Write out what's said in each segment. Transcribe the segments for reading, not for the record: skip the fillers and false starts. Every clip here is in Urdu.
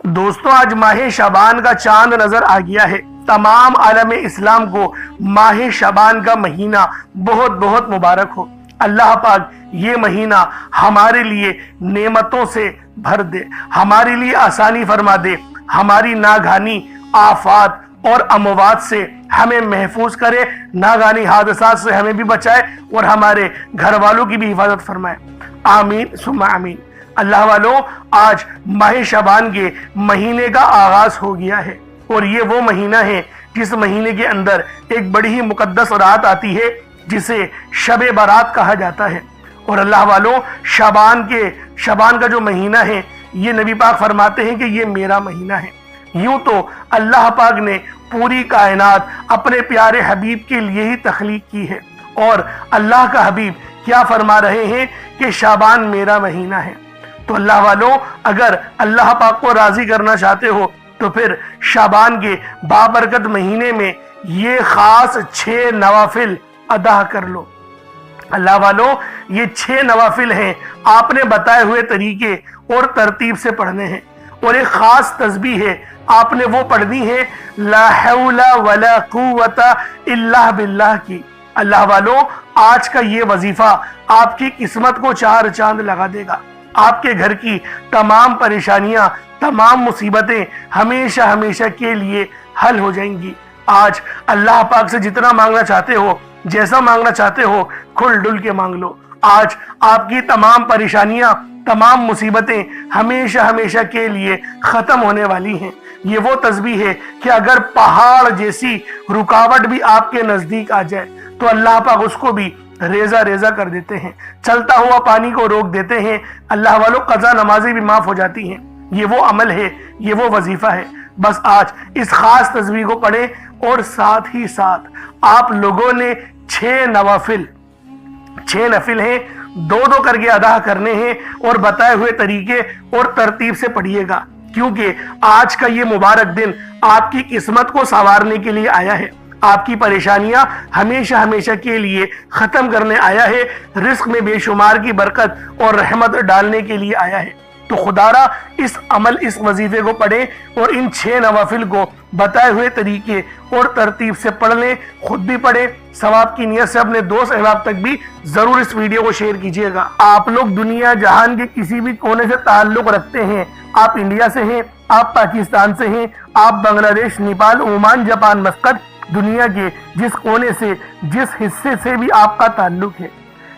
دوستو آج ماہ شعبان کا چاند نظر آ گیا ہے۔ تمام عالم اسلام کو ماہ شعبان کا مہینہ بہت بہت مبارک ہو۔ اللہ پاک یہ مہینہ ہمارے لیے نعمتوں سے بھر دے، ہمارے لیے آسانی فرما دے، ہماری ناگہانی آفات اور اموات سے ہمیں محفوظ کرے، ناگہانی حادثات سے ہمیں بھی بچائے اور ہمارے گھر والوں کی بھی حفاظت فرمائے۔ آمین ثم آمین۔ اللہ والوں، آج ماہ شعبان کے مہینے کا آغاز ہو گیا ہے اور یہ وہ مہینہ ہے جس مہینے کے اندر ایک بڑی ہی مقدس رات آتی ہے جسے شب برات کہا جاتا ہے۔ اور اللہ والوں، شعبان کا جو مہینہ ہے یہ نبی پاک فرماتے ہیں کہ یہ میرا مہینہ ہے۔ یوں تو اللہ پاک نے پوری کائنات اپنے پیارے حبیب کے لیے ہی تخلیق کی ہے، اور اللہ کا حبیب کیا فرما رہے ہیں کہ شعبان میرا مہینہ ہے۔ تو اللہ والوں، اگر اللہ پاک کو راضی کرنا چاہتے ہو تو پھر شعبان کے بابرکت مہینے میں یہ خاص 6 نوافل ادا کر لو۔ اللہ والوں، یہ 6 نوافل ہیں، آپ نے بتائے ہوئے طریقے اور ترتیب سے پڑھنے ہیں، اور ایک خاص تسبیح ہے، آپ نے وہ پڑھنی ہے لا حول ولا قوت الا باللہ کی۔ اللہ والوں، آج کا یہ وظیفہ آپ کی قسمت کو 4 چاند لگا دے گا، آپ کے گھر کی تمام پریشانیاں، تمام مصیبتیں ہمیشہ ہمیشہ کے لیے حل ہو جائیں گی۔ آج اللہ پاک سے جتنا مانگنا چاہتے ہو، جیسا مانگنا چاہتے ہو، کھل ڈل کے مانگ لو۔ آج آپ کی تمام پریشانیاں، تمام مصیبتیں ہمیشہ ہمیشہ کے لیے ختم ہونے والی ہیں۔ یہ وہ تسبیح ہے کہ اگر پہاڑ جیسی رکاوٹ بھی آپ کے نزدیک آ جائے تو اللہ پاک اس کو بھی ریزہ ریزہ کر دیتے ہیں، چلتا ہوا پانی کو روک دیتے ہیں۔ اللہ والوں، قضا نمازیں بھی معاف ہو جاتی ہیں۔ یہ وہ عمل ہے، یہ وہ وظیفہ ہے۔ بس آج اس خاص تسبیح کو پڑھیں، اور ساتھ ہی ساتھ آپ لوگوں نے 6 نوافل ہیں، 2 کر کے ادا کرنے ہیں، اور بتائے ہوئے طریقے اور ترتیب سے پڑھیے گا، کیونکہ آج کا یہ مبارک دن آپ کی قسمت کو سنوارنے کے لیے آیا ہے، آپ کی پریشانیاں ہمیشہ ہمیشہ کے لیے ختم کرنے آیا ہے، رزق میں بے شمار کی برکت اور رحمت ڈالنے کے لیے آیا ہے۔ تو خدارا اس وظیفے کو پڑھیں اور ان 6 نوافل کو بتائے ہوئے طریقے اور ترتیب سے پڑھ لیں، خود بھی پڑھیں، ثواب کی نیت سے اپنے دوست احباب تک بھی ضرور اس ویڈیو کو شیئر کیجیے گا۔ آپ لوگ دنیا جہان کے کسی بھی کونے سے تعلق رکھتے ہیں، آپ انڈیا سے ہیں، آپ پاکستان سے ہیں، آپ بنگلہ دیش، نیپال، عمان، جاپان، مسقط، دنیا کے جس کونے سے، جس حصے سے بھی آپ کا تعلق ہے،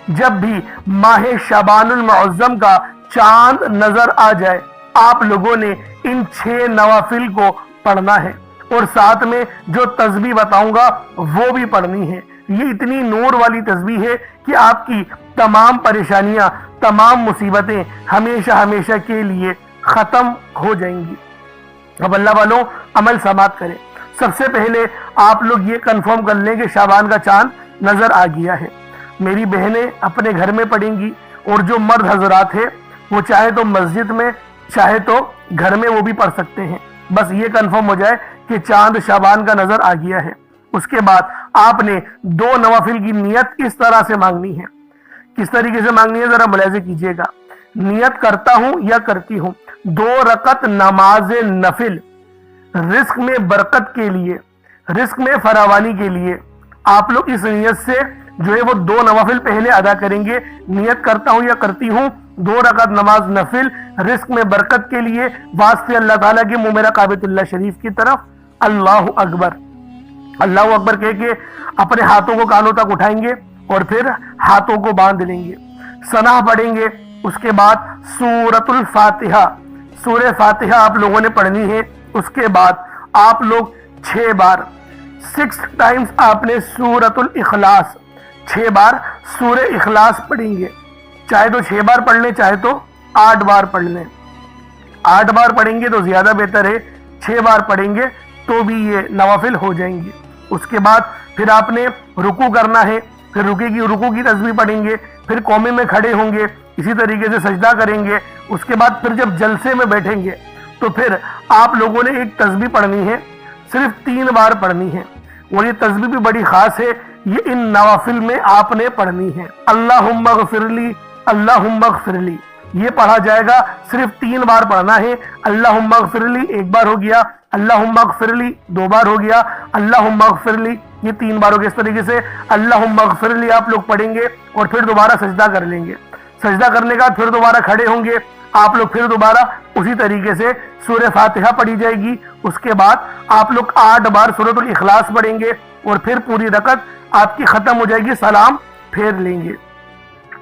جب بھی ماہ شعبان المعظم کا چاند نظر آ جائے، آپ لوگوں نے ان 6 نوافل کو پڑھنا ہے، اور ساتھ میں جو تسبیح بتاؤں گا وہ بھی پڑھنی ہے۔ یہ اتنی نور والی تسبیح ہے کہ آپ کی تمام پریشانیاں، تمام مصیبتیں ہمیشہ ہمیشہ کے لیے ختم ہو جائیں گی۔ اب اللہ والوں، عمل سماعت کریں۔ سب سے پہلے آپ لوگ یہ کنفرم کر لیں کہ شعبان کا چاند نظر آ گیا ہے۔ میری بہنیں اپنے گھر میں پڑھیں گی، اور جو مرد حضرات ہیں وہ چاہے تو مسجد میں، چاہے تو گھر میں وہ بھی پڑھ سکتے ہیں۔ بس یہ کنفرم ہو جائے کہ چاند شعبان کا نظر آ گیا ہے۔ اس کے بعد آپ نے 2 نوافل کی نیت اس طرح سے مانگنی ہے۔ کس طریقے سے مانگنی ہے ذرا ملاحظہ کیجیے گا۔ نیت کرتا ہوں یا کرتی ہوں 2 رکعت نماز نفل، رزق میں برکت کے لیے، رزق میں فراوانی کے لیے۔ آپ لوگ اس نیت سے جو ہے وہ 2 نوافل پہلے ادا کریں گے۔ نیت کرتا ہوں یا کرتی ہوں 2 رکعت نماز نفل، رزق میں برکت کے لیے، واسطے اللہ تعالیٰ کے میرا کعبۃ اللہ شریف کی طرف۔ اللہ اکبر، اللہ اکبر کہہ کے اپنے ہاتھوں کو کانوں تک اٹھائیں گے، اور پھر ہاتھوں کو باندھ لیں گے، ثنا پڑھیں گے۔ اس کے بعد سورۃ الفاتحہ، سورہ فاتحہ آپ لوگوں نے پڑھنی ہے۔ اس کے بعد آپ لوگ 6 بار 6 ٹائمز آپ نے سورۃ الاخلاص، 6 بار سورہ اخلاص پڑھیں گے۔ چاہے تو 6 بار پڑھ لیں، چاہے تو 8 بار پڑھ لیں۔ 8 بار پڑھیں گے تو زیادہ بہتر ہے، 6 بار پڑھیں گے تو بھی یہ نوافل ہو جائیں گے۔ اس کے بعد پھر آپ نے رکوع کرنا ہے، پھر رکوع کی تسبیح پڑھیں گے، پھر قومے میں کھڑے ہوں گے، اسی طریقے سے سجدہ کریں گے۔ اس کے بعد پھر جب جلسے میں بیٹھیں گے تو پھر آپ لوگوں نے ایک تسبیح پڑھنی ہے، صرف 3 بار پڑھنی ہے، اور یہ تسبیح بھی بڑی خاص ہے، یہ ان نوافل میں آپ نے پڑھنی ہے۔ اللہم اغفر لی، اللہم اغفر لی، یہ پڑھا جائے گا، صرف 3 بار پڑھنا ہے۔ اللہم اغفر لی 1 بار ہو گیا، اللہم اغفر لی 2 بار ہو گیا، اللہم اغفر لی یہ 3 بار ہو گیا۔ اس طریقے سے اللہم اغفر لی آپ لوگ پڑھیں گے اور پھر دوبارہ سجدہ کر لیں گے۔ سجدہ کرنے کا پھر دوبارہ کھڑے ہوں گے آپ لوگ، پھر دوبارہ اسی طریقے سے سورہ فاتحہ پڑھی جائے گی۔ اس کے بعد آپ لوگ 8 بار سورۃ الاخلاص پڑھیں گے اور پھر پوری رکعت آپ کی ختم ہو جائے گی، سلام پھیر لیں گے۔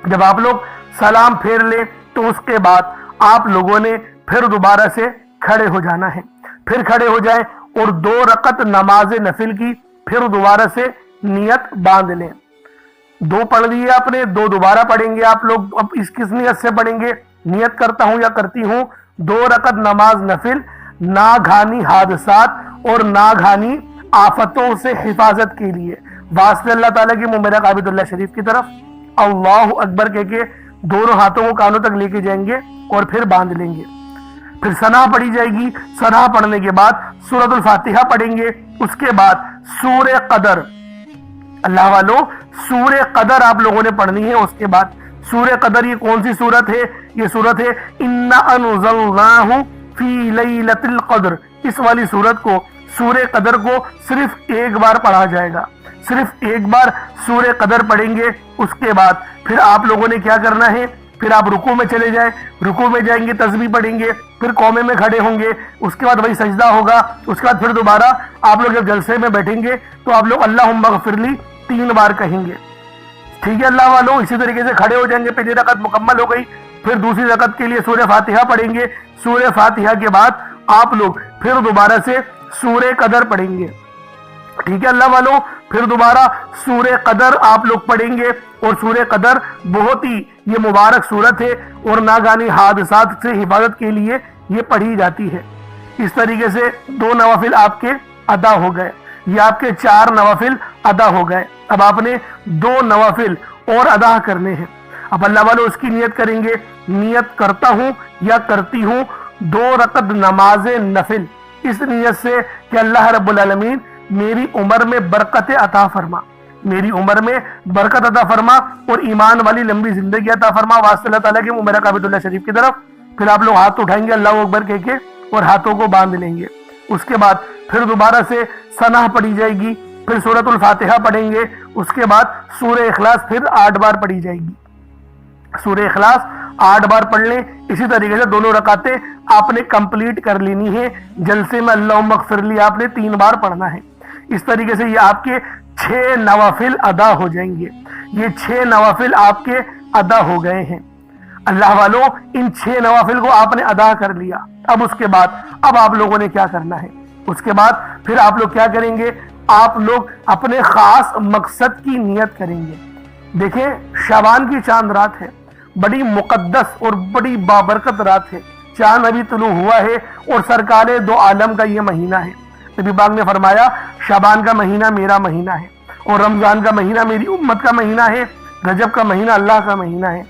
جب آپ لوگ سلام پھیر لیں تو اس کے بعد آپ لوگوں نے پھر دوبارہ سے کھڑے ہو جانا ہے، پھر کھڑے ہو جائیں اور 2 رکعت نماز نفل کی پھر دوبارہ سے نیت باندھ لیں۔ 2 پڑھ لیے آپ نے، 2 دوبارہ پڑھیں گے آپ لوگ۔ اب اس کس نیت سے پڑھیں گے؟ نیت کرتا ہوں یا کرتی ہوں 2 رکعت نماز نفل ناگہانی حادثات اور ناگہانی آفتوں سے حفاظت کے لیے، واسطے اللہ تعالیٰ کی ممیرہ عابد اللہ شریف کی طرف اللہ اکبر کہہ کے دونوں ہاتھوں کو کانوں تک لے کے جائیں گے اور پھر باندھ لیں گے۔ پھر ثنا پڑھی جائے گی، ثنا پڑھنے کے بعد سورۃ الفاتحہ پڑھیں گے۔ اس کے بعد سورہ قدر، اللہ والوں سورہ قدر آپ لوگوں نے پڑھنی ہے۔ اس کے بعد سورہ قدر یہ کون سی سورت ہے؟ یہ سورت ہے اِنَّا أَنزَلْنَاهُ فِي لَيْلَةِ الْقَدْرِ۔ اس والی سورت کو، سورہ قدر کو صرف 1 بار پڑھا جائے گا، صرف 1 بار سورہ قدر پڑھیں گے۔ اس کے بعد پھر آپ لوگوں نے کیا کرنا ہے؟ پھر آپ رکوع میں چلے جائیں، رکوع میں جائیں گے، تسبیح پڑھیں گے، پھر قومے میں کھڑے ہوں گے، اس کے بعد وہی سجدہ ہوگا۔ اس کے بعد پھر دوبارہ آپ لوگ جب جلسے میں بیٹھیں گے تو آپ لوگ اللہم اغفر لی 3 بار کہیں گے، ٹھیک ہے اللہ والوں۔ اسی طریقے سے کھڑے ہو جائیں گے، پہلی رکعت مکمل ہو گئی، پھر دوسری رکعت کے لیے سورہ فاتحہ پڑھیں گے۔ سورہ فاتحہ کے بعد آپ لوگ پھر دوبارہ سے سورہ قدر پڑھیں گے، ٹھیک ہے اللہ والوں۔ پھر دوبارہ سورہ قدر آپ لوگ پڑھیں گے، اور سورہ قدر بہت ہی یہ مبارک سورت ہے اور ناگہانی حادثات سے حفاظت کے لیے یہ پڑھی جاتی ہے۔ اس طریقے سے 2 نوافل آپ کے ادا ہو گئے، یہ آپ کے 4 نوافل ادا ہو گئے۔ اب آپ نے 2 نوافل اور ادا کرنے ہیں۔ اب اللہ والوں اس کی نیت کریں گے، نیت کرتا ہوں یا کرتی ہوں 2 رکعت نماز نفل، اس نیت سے کہ اللہ رب العالمین میری عمر میں برکت عطا فرما، میری عمر میں برکت عطا فرما اور ایمان والی لمبی زندگی عطا فرما، واسطے اللہ تعالیٰ کی ممیرہ عابد اللہ شریف کی طرف۔ پھر آپ لوگ ہاتھ اٹھائیں گے اللہ اکبر کہہ کے اور ہاتھوں کو باندھ لیں گے۔ اس کے بعد پھر دوبارہ سے ثنا پڑھی جائے گی، پھر سورۃ الفاتحہ پڑھیں گے۔ اس کے بعد سورہ اخلاص پھر 8 بار پڑھی جائے گی، سورہ اخلاص 8 بار پڑھ لیں۔ اسی طریقے سے 2 رکعتیں آپ نے کمپلیٹ کر لینی ہے۔ جلسے میں اللہم اغفر لی آپ نے 3 بار پڑھنا ہے۔ اس طریقے سے یہ آپ کے 6 نوافل ادا ہو جائیں گے۔ یہ 6 نوافل آپ کے ادا ہو گئے ہیں اللہ والوں۔ ان 6 نوافل کو آپ نے ادا کر لیا۔ اب اس کے بعد اب آپ لوگوں نے کیا کرنا ہے؟ اس کے بعد پھر آپ لوگ کیا کریں گے؟ آپ لوگ اپنے خاص مقصد کی نیت کریں گے۔ دیکھیں شعبان کی چاند رات ہے، بڑی مقدس اور بڑی بابرکت رات ہے، چاند ابھی طلوع ہوا ہے اور سرکار دو عالم کا یہ مہینہ ہے۔ نبی پاک نے فرمایا شعبان کا مہینہ میرا مہینہ ہے اور رمضان کا مہینہ میری امت کا مہینہ ہے، رجب کا مہینہ اللہ کا مہینہ ہے۔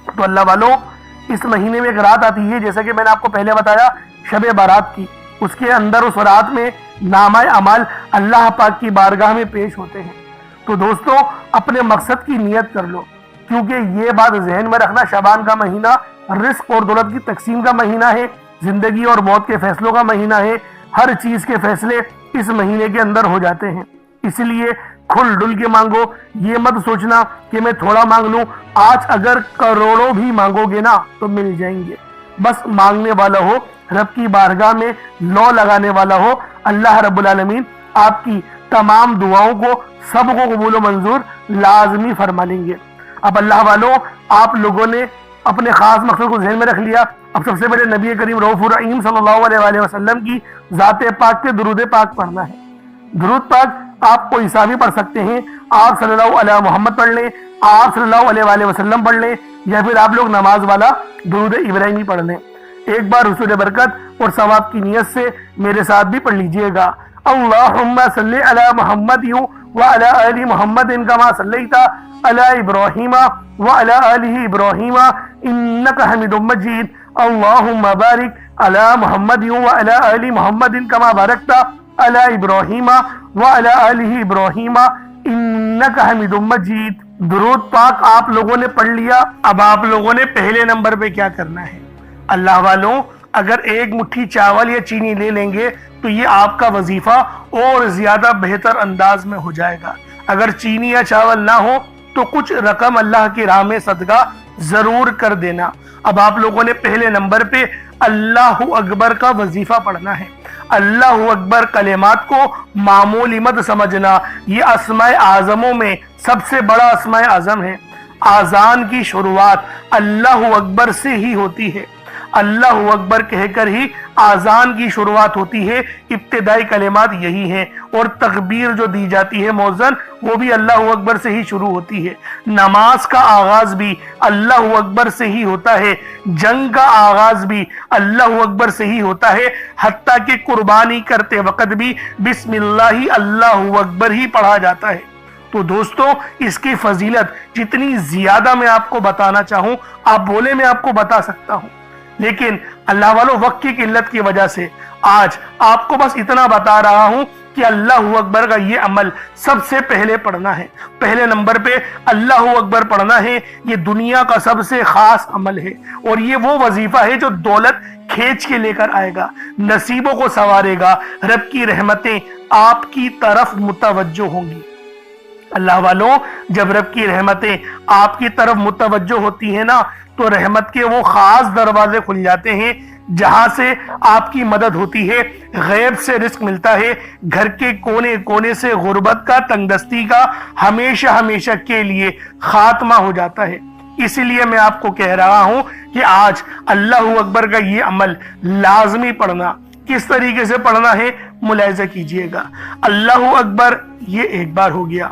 تو اللہ والوں اس مہینے میں ایک رات آتی ہے، جیسا کہ میں نے آپ کو پہلے بتایا شب بارات کی، اس کے اندر اس رات میں نامہ اعمال اللہ پاک کی بارگاہ میں پیش ہوتے ہیں۔ تو دوستو اپنے مقصد کی نیت کر لو، کیونکہ یہ بات ذہن میں رکھنا شعبان کا مہینہ رزق اور دولت کی تقسیم کا مہینہ ہے، زندگی اور موت کے فیصلوں کا مہینہ ہے، ہر چیز کے فیصلے اس مہینے کے اندر ہو جاتے ہیں۔ اس لیے کھل ڈل کے مانگو، یہ مت سوچنا کہ میں تھوڑا مانگ لوں، آج اگر کروڑوں بھی مانگو گے نا تو مل جائیں گے، بس مانگنے والا ہو، رب کی بارگاہ میں لو لگانے والا ہو، اللہ رب العالمین آپ کی تمام دعاؤں کو سب کو قبول و منظور لازمی فرما لیں گے۔ اب اللہ والوں آپ لوگوں نے اپنے خاص مقصد کو ذہن میں رکھ لیا۔ اب سب سے پہلے نبی کریم رؤوف الرحیم صلی اللہ علیہ وآلہ وسلم کی ذات پاک کے درود پاک پڑھنا ہے۔ درود پاک آپ کو عیسیٰ بھی پڑھ سکتے ہیں، آپ صلی اللہ علیہ محمد پڑھ لیں، آپ صلی اللہ علیہ وآلہ وسلم پڑھ لیں، یا پھر آپ لوگ نماز والا درود ابراہیمی پڑھ لیں۔ ایک بار حصول برکت اور ثواب کی نیت سے میرے ساتھ بھی پڑھ لیجئے گا۔ اللہم صلی علی محمد وعلی آل محمد کما صلیت علی ابراہیم وعلی آل ابراہیم انک حمید مجید۔ اللہم بارک علی محمد وعلی آل محمد کما بارکت علی ابراہیم وعلی آل ابراہیم انک حمید مجید۔ درود پاک آپ لوگوں نے پڑھ لیا. اب آپ لوگوں نے پہلے نمبر پہ کیا کرنا ہے؟ اللہ والوں، اگر ایک مٹھی چاول یا چینی لے لیں گے تو یہ آپ کا وظیفہ اور زیادہ بہتر انداز میں ہو جائے گا. اگر چینی یا چاول نہ ہو تو کچھ رقم اللہ کی راہ میں صدقہ ضرور کر دینا. اب آپ لوگوں نے پہلے نمبر پہ اللہ اکبر کا وظیفہ پڑھنا ہے. اللہ اکبر کلمات کو معمولی مت سمجھنا، یہ اسماء اعظموں میں سب سے بڑا اسماء اعظم ہے. آذان کی شروعات اللہ اکبر سے ہی ہوتی ہے. اللہ اکبر کہہ کر ہی آذان کی شروعات ہوتی ہے. ابتدائی کلمات یہی ہیں، اور تکبیر جو دی جاتی ہے مؤذن، وہ بھی اللہ اکبر سے ہی شروع ہوتی ہے. نماز کا آغاز بھی اللہ اکبر سے ہی ہوتا ہے. جنگ کا آغاز بھی اللہ اکبر سے ہی ہوتا ہے. حتیٰ کہ قربانی کرتے وقت بھی بسم اللہ اللہ اکبر ہی پڑھا جاتا ہے. تو دوستو، اس کی فضیلت جتنی زیادہ میں آپ کو بتانا چاہوں، آپ بولے میں آپ کو بتا سکتا ہوں، لیکن اللہ والوں وقت کی قلت کی وجہ سے آج آپ کو بس اتنا بتا رہا ہوں کہ اللہ اکبر کا یہ عمل سب سے پہلے پڑھنا ہے. پہلے نمبر پہ اللہ اکبر پڑھنا ہے. یہ دنیا کا سب سے خاص عمل ہے، اور یہ وہ وظیفہ ہے جو دولت کھینچ کے لے کر آئے گا، نصیبوں کو سنوارے گا. رب کی رحمتیں آپ کی طرف متوجہ ہوں گی. اللہ والوں، جب رب کی رحمتیں آپ کی طرف متوجہ ہوتی ہیں نا، تو رحمت کے وہ خاص دروازے کھل جاتے ہیں جہاں سے آپ کی مدد ہوتی ہے، غیب سے رزق ملتا ہے، گھر کے کونے کونے سے غربت کا، تنگ دستی کا ہمیشہ ہمیشہ کے لیے خاتمہ ہو جاتا ہے. اسی لیے میں آپ کو کہہ رہا ہوں کہ آج اللہ اکبر کا یہ عمل لازمی پڑھنا. کس طریقے سے پڑھنا ہے ملاحظہ کیجئے گا. اللہ اکبر یہ ایک بار ہو گیا،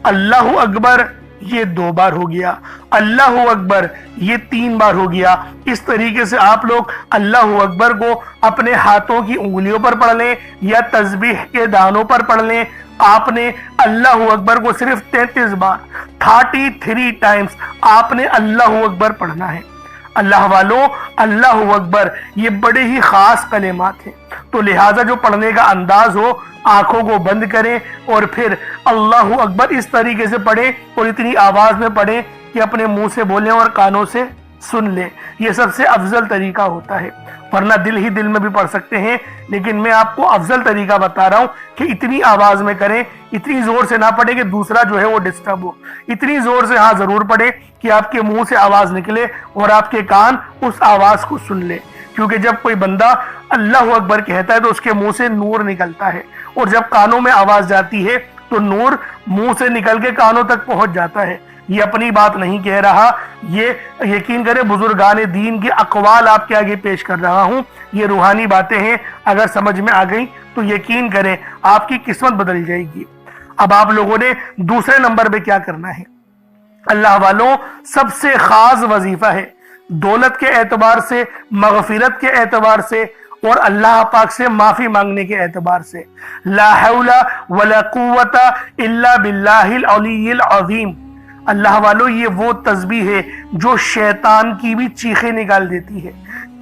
اللہ اکبر یہ 2 بار ہو گیا، اللہ اکبر یہ 3 بار ہو گیا. اس طریقے سے آپ لوگ اللہ اکبر کو اپنے ہاتھوں کی انگلیوں پر پڑھ لیں یا تسبیح کے دانوں پر پڑھ لیں. آپ نے اللہ اکبر کو صرف 33 بار 33 ٹائمز آپ نے اللہ اکبر پڑھنا ہے. اللہ والوں، اللہ اکبر یہ بڑے ہی خاص کلمات ہیں، تو لہٰذا جو پڑھنے کا انداز ہو، آنکھوں کو بند کریں اور پھر اللہ اکبر اس طریقے سے پڑھیں، اور اتنی آواز میں پڑھیں کہ اپنے منہ سے بولیں اور کانوں سے سن لیں. یہ سب سے افضل طریقہ ہوتا ہے، ورنہ دل ہی دل میں بھی پڑھ سکتے ہیں، لیکن میں آپ کو افضل طریقہ بتا رہا ہوں کہ اتنی آواز میں کریں. اتنی زور سے نہ پڑھیں کہ دوسرا جو ہے وہ ڈسٹرب ہو. اتنی زور سے ہاں ضرور پڑھیں کہ آپ کے منہ سے آواز نکلے اور آپ کے کان اس آواز کو سن لے. کیونکہ جب کوئی بندہ اللہ اکبر کہتا ہے تو اس کے منہ سے نور نکلتا ہے، اور جب کانوں میں آواز جاتی ہے تو نور منہ سے نکل کے کانوں تک پہنچ جاتا ہے. یہ اپنی بات نہیں کہہ رہا، یہ یقین کریں بزرگان دین کے اقوال آپ کے آگے پیش کر رہا ہوں. یہ روحانی باتیں ہیں، اگر سمجھ میں آ گئی تو یقین کریں آپ کی قسمت بدل جائے گی. اب آپ لوگوں نے دوسرے نمبر پہ کیا کرنا ہے؟ اللہ والوں، سب سے خاص وظیفہ ہے، دولت کے اعتبار سے، مغفرت کے اعتبار سے، اور اللہ پاک سے معافی مانگنے کے اعتبار سے. لا حول ولا قوت الا باللہ العلی العظیم. اللہ والوں، یہ وہ تسبیح ہے جو شیطان کی بھی چیخیں نکال دیتی ہے.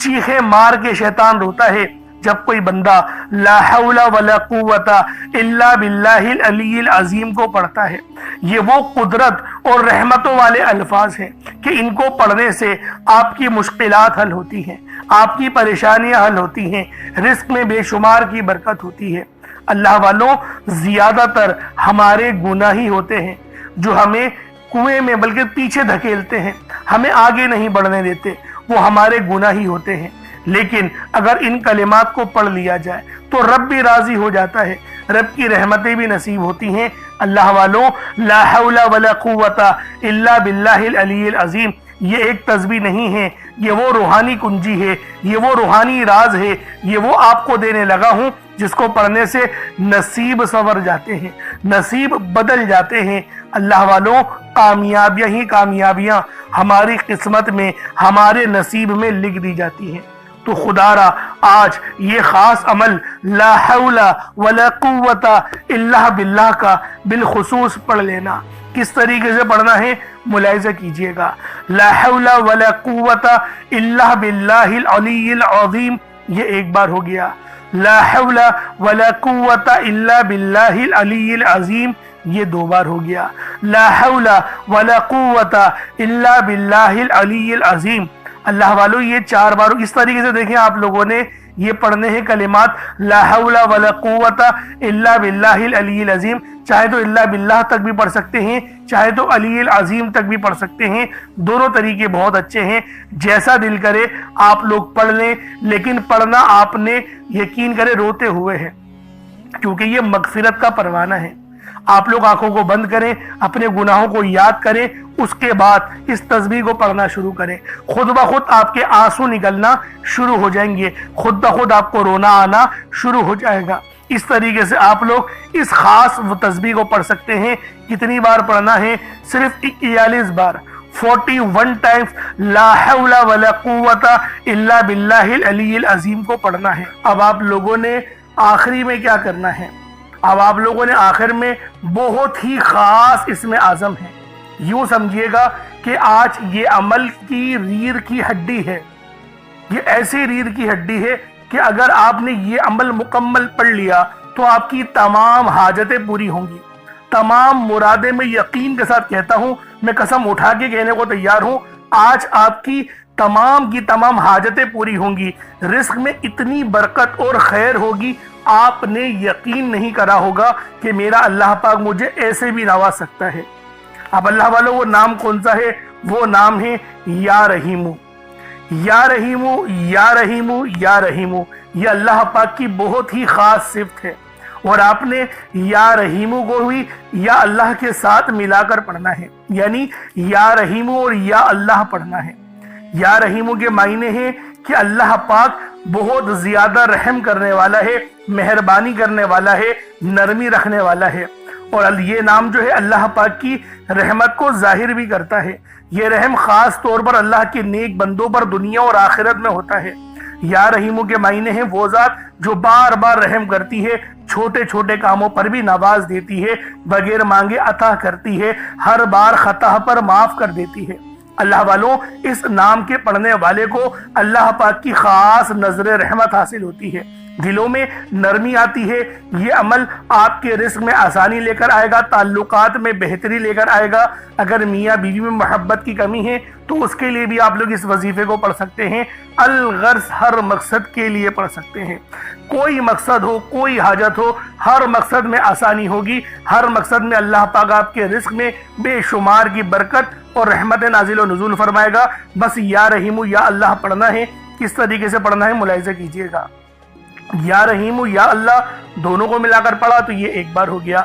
چیخیں مار کے شیطان روتا ہے جب کوئی بندہ لا حول ولا قوت الا باللہ العلی العظیم کو پڑھتا ہے. یہ وہ قدرت اور رحمتوں والے الفاظ ہیں کہ ان کو پڑھنے سے آپ کی مشکلات حل ہوتی ہیں، آپ کی پریشانیاں حل ہوتی ہیں، رزق میں بے شمار کی برکت ہوتی ہے. اللہ والوں، زیادہ تر ہمارے گناہ ہی ہوتے ہیں جو ہمیں کنویں میں بلکہ پیچھے دھکیلتے ہیں، ہمیں آگے نہیں بڑھنے دیتے. وہ ہمارے گناہ ہی ہوتے ہیں. لیکن اگر ان کلمات کو پڑھ لیا جائے تو رب بھی راضی ہو جاتا ہے، رب کی رحمتیں بھی نصیب ہوتی ہیں. اللہ والوں، لا حول ولا قوت الا باللہ العلی العظیم یہ ایک تسبیح نہیں ہے، یہ وہ روحانی کنجی ہے، یہ وہ روحانی راز ہے، یہ وہ آپ کو دینے لگا ہوں جس کو پڑھنے سے نصیب سنور جاتے ہیں، نصیب بدل جاتے ہیں. اللہ والوں، کامیابیاں ہی کامیابیاں ہماری قسمت میں، ہمارے نصیب میں لکھ دی جاتی ہیں. تو خدا را آج یہ خاص عمل لا حول ولا قوت الا باللہ کا بالخصوص پڑھ لینا. کس طریقے سے پڑھنا ہے ملاحظہ کیجئے گا. لا حول ولا قوت الا باللہ العلی العظیم یہ ایک بار ہو گیا. لا حول ولا قوت الا باللہ العلی العظیم یہ 2 بار ہو گیا. لا حول ولا قوت الا باللہ العلی العظیم. اللہ والو یہ 4 بار اس طریقے سے دیکھیں آپ لوگوں نے یہ پڑھنے ہیں کلمات لا حول ولا قوت الا باللہ العلی العظیم. چاہے تو الا باللہ تک بھی پڑھ سکتے ہیں، چاہے تو علی العظیم تک بھی پڑھ سکتے ہیں. دونوں طریقے بہت اچھے ہیں، جیسا دل کرے آپ لوگ پڑھ لیں. لیکن پڑھنا آپ نے یقین کرے روتے ہوئے ہے، کیونکہ یہ مغفرت کا پروانہ ہے. آپ لوگ آنکھوں کو بند کریں، اپنے گناہوں کو یاد کریں، اس کے بعد اس تسبیح کو پڑھنا شروع کریں. خود بخود آپ کے آنسو نکلنا شروع ہو جائیں گے، خود بخود آپ کو رونا آنا شروع ہو جائے گا. اس طریقے سے آپ لوگ اس خاص تسبیح کو پڑھ سکتے ہیں. کتنی بار پڑھنا ہے؟ صرف 41 بار، 41 ٹائمز لا حول ولا قوت الا باللہ العلی العظیم کو پڑھنا ہے. اب آپ لوگوں نے آخری میں کیا کرنا ہے؟ اب آپ لوگوں نے آخر میں بہت ہی خاص اسم اعظم ہے. یوں سمجھیے گا کہ آج یہ عمل کی ریڑھ کی ہڈی ہے. یہ ایسی ریڑھ کی ہڈی ہے کہ اگر آپ نے یہ عمل مکمل پڑھ لیا تو آپ کی تمام حاجتیں پوری ہوں گی، تمام مرادیں. میں یقین کے ساتھ کہتا ہوں، میں قسم اٹھا کے کہنے کو تیار ہوں، آج آپ کی تمام حاجتیں پوری ہوں گی. رزق میں اتنی برکت اور خیر ہوگی، آپ نے یقین نہیں کرا ہوگا کہ میرا اللہ پاک مجھے ایسے بھی نواز سکتا ہے. اب اللہ والوں وہ نام کون سا ہے؟ وہ نام ہے یا رحیمو. یا رحیمو یا رحیمو یا رحیمو. یہ اللہ پاک کی بہت ہی خاص صفت ہے، اور آپ نے یا رحیمو کو بھی یا اللہ کے ساتھ ملا کر پڑھنا ہے. یعنی یا رحیمو اور یا اللہ پڑھنا ہے. یا رحیمو کے معنی ہیں کہ اللہ پاک بہت زیادہ رحم کرنے والا ہے، مہربانی کرنے والا ہے، نرمی رکھنے والا ہے. اور یہ نام جو ہے اللہ پاک کی رحمت کو ظاہر بھی کرتا ہے. یہ رحم خاص طور پر اللہ کے نیک بندوں پر دنیا اور آخرت میں ہوتا ہے. یا رحیمو کے معنی ہیں وہ ذات جو بار بار رحم کرتی ہے، چھوٹے چھوٹے کاموں پر بھی نواز دیتی ہے، بغیر مانگے عطا کرتی ہے، ہر بار خطا پر معاف کر دیتی ہے. اللہ والوں، اس نام کے پڑھنے والے کو اللہ پاک کی خاص نظر رحمت حاصل ہوتی ہے، دلوں میں نرمی آتی ہے. یہ عمل آپ کے رزق میں آسانی لے کر آئے گا، تعلقات میں بہتری لے کر آئے گا. اگر میاں بیوی میں محبت کی کمی ہے تو اس کے لیے بھی آپ لوگ اس وظیفے کو پڑھ سکتے ہیں. الغرض ہر مقصد کے لیے پڑھ سکتے ہیں. کوئی مقصد ہو، کوئی حاجت ہو، ہر مقصد میں آسانی ہوگی. ہر مقصد میں اللہ پاک آپ کے رزق میں بے شمار کی برکت اور رحمت نازل و نزول فرمائے گا. بس یا رحیمو یا اللہ پڑھنا ہے. کس طریقے سے پڑھنا ہے ملاحظہ کیجئے گا. یا رحیمو یا اللہ دونوں کو ملا کر پڑھا تو یہ 1 بار ہو گیا.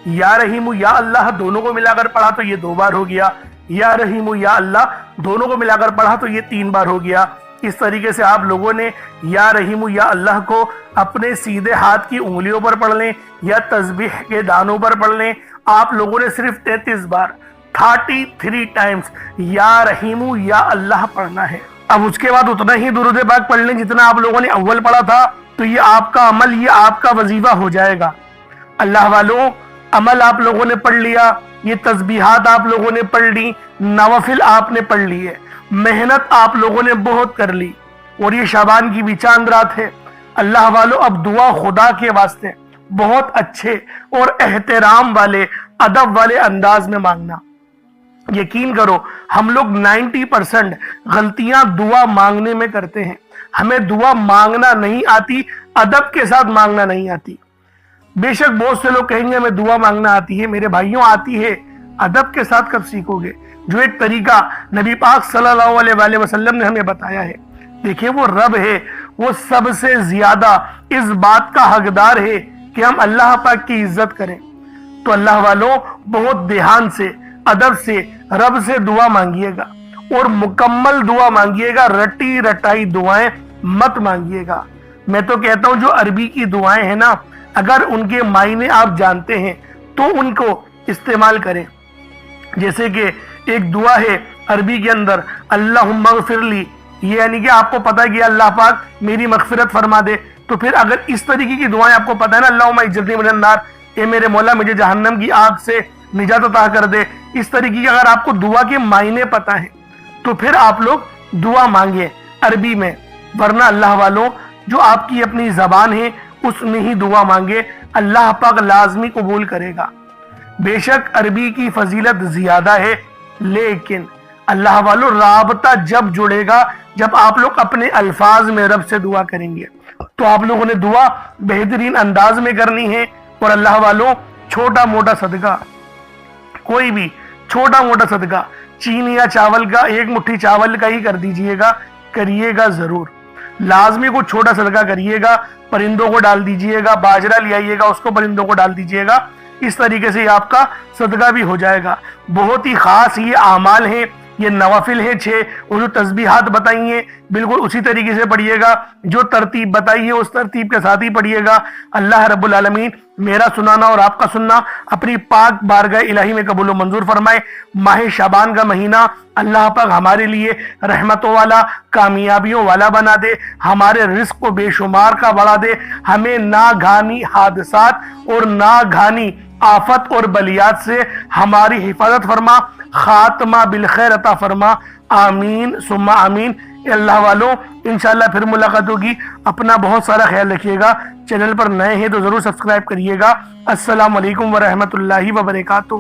یا رحیمو یا اللہ دونوں کو ملا کر پڑھا تو یہ 2 بار ہو گیا. یا رحیمو یا اللہ دونوں کو ملا کر پڑھا تو یہ 3 بار ہو گیا. اس طریقے سے آپ لوگوں نے یا رحیمو یا اللہ کو اپنے سیدھے ہاتھ کی انگلیوں پر پڑھ لیں یا تسبیح کے دانوں پر پڑھ لیں. آپ لوگوں نے صرف 33 بار 33 ٹائمز یا رحیمو یا اللہ پڑھنا ہے. اب اس کے بعد اتنا ہی درود پاک پڑھ لیں جتنا آپ لوگوں نے اول پڑھا تھا، تو یہ آپ کا عمل، یہ آپ کا وظیفہ ہو جائے گا. اللہ والوں، عمل آپ لوگوں نے پڑھ لیا، یہ تسبیحات آپ لوگوں نے پڑھ لی، نوافل آپ نے پڑھ لی ہے، محنت آپ لوگوں نے بہت کر لی، اور یہ شعبان کی بھی چاند رات ہے. اللہ والوں، اب دعا خدا کے واسطے بہت اچھے اور احترام والے، ادب والے انداز میں مانگنا. یقین کرو ہم لوگ 90% غلطیاں دعا مانگنے میں کرتے ہیں. ہمیں دعا مانگنا نہیں آتی، ادب کے ساتھ مانگنا نہیں آتی. بے شک بہت سے لوگ کہیں گے ہمیں دعا مانگنا آتی ہے. میرے بھائیوں، آتی ہے، ادب کے ساتھ کب سیکھو گے؟ جو ایک طریقہ نبی پاک صلی اللہ علیہ وآلہ وسلم نے ہمیں بتایا ہے. دیکھیں وہ رب ہے، وہ سب سے زیادہ اس بات کا حقدار ہے کہ ہم اللہ پاک کی عزت کریں. تو اللہ والوں، بہت دھیان سے، ادب سے رب سے دعا مانگیے گا، اور مکمل دعا مانگیے گا. رٹی رٹائی دعائیں مت مانگیے گا. میں تو کہتا ہوں جو عربی کی دعائیں ہیں نا، اگر ان کے معنی آپ جانتے ہیں تو ان کو استعمال کریں. جیسے کہ ایک دعا ہے عربی کے اندر اللہم اغفر لی، یہ یعنی کہ آپ کو پتہ ہے کہ اللہ پاک میری مغفرت فرما دے. تو پھر اگر اس طریقے کی دعائیں آپ کو پتہ ہے نا، اللہم اجرنی من النار، اے میرے مولا مجھے جہنم کی آگ سے نجات عطا کر دے. اس طریقے کی اگر آپ کو دعا کے معنی پتہ ہے تو پھر آپ لوگ دعا مانگیں عربی میں. ورنہ اللہ والوں، جو آپ کی اپنی زبان ہے اس میں ہی دعا مانگے، اللہ پاک لازمی قبول کرے گا. بے شک عربی کی فضیلت زیادہ ہے، لیکن اللہ والو رابطہ جب جڑے گا جب آپ لوگ اپنے الفاظ میں رب سے دعا کریں گے، تو آپ لوگوں نے دعا بہترین انداز میں کرنی ہے۔ اور اللہ والو چھوٹا موٹا صدقہ، کوئی بھی چھوٹا موٹا صدقہ چینی یا چاول کا، ایک مٹھی چاول کا ہی کر دیجئے گا، کریے گا ضرور، لازمی کو چھوٹا صدقہ کریے گا، پرندوں کو ڈال دیجئے گا، باجرہ لے آئیے گا، اس کو پرندوں کو ڈال دیجئے گا، اس طریقے سے آپ کا صدقہ بھی ہو جائے گا۔ بہت ہی خاص یہ اعمال ہیں، یہ نوافل ہیں 6، وہ جو تسبیحات بتائی ہیں بالکل اسی طریقے سے پڑھیے گا، جو ترتیب بتائی ہے اس ترتیب کے ساتھ ہی پڑھیے گا۔ اللہ رب العالمین میرا سنانا اور آپ کا سننا اپنی پاک بارگاہ الہی میں قبول و منظور فرمائے۔ ماہ شعبان کا مہینہ اللہ پاک ہمارے لیے رحمتوں والا، کامیابیوں والا بنا دے، ہمارے رزق کو بے شمار کا بڑھا دے، ہمیں ناگہانی حادثات اور ناگہانی آفت اور بلیات سے ہماری حفاظت فرما، خاتمہ بالخیر عطا فرما، آمین ثم آمین۔ اللہ والوں انشاءاللہ پھر ملاقات ہوگی، اپنا بہت سارا خیال رکھیے گا، چینل پر نئے ہیں تو ضرور سبسکرائب کریے گا۔ السلام علیکم ورحمۃ اللہ وبرکاتہ۔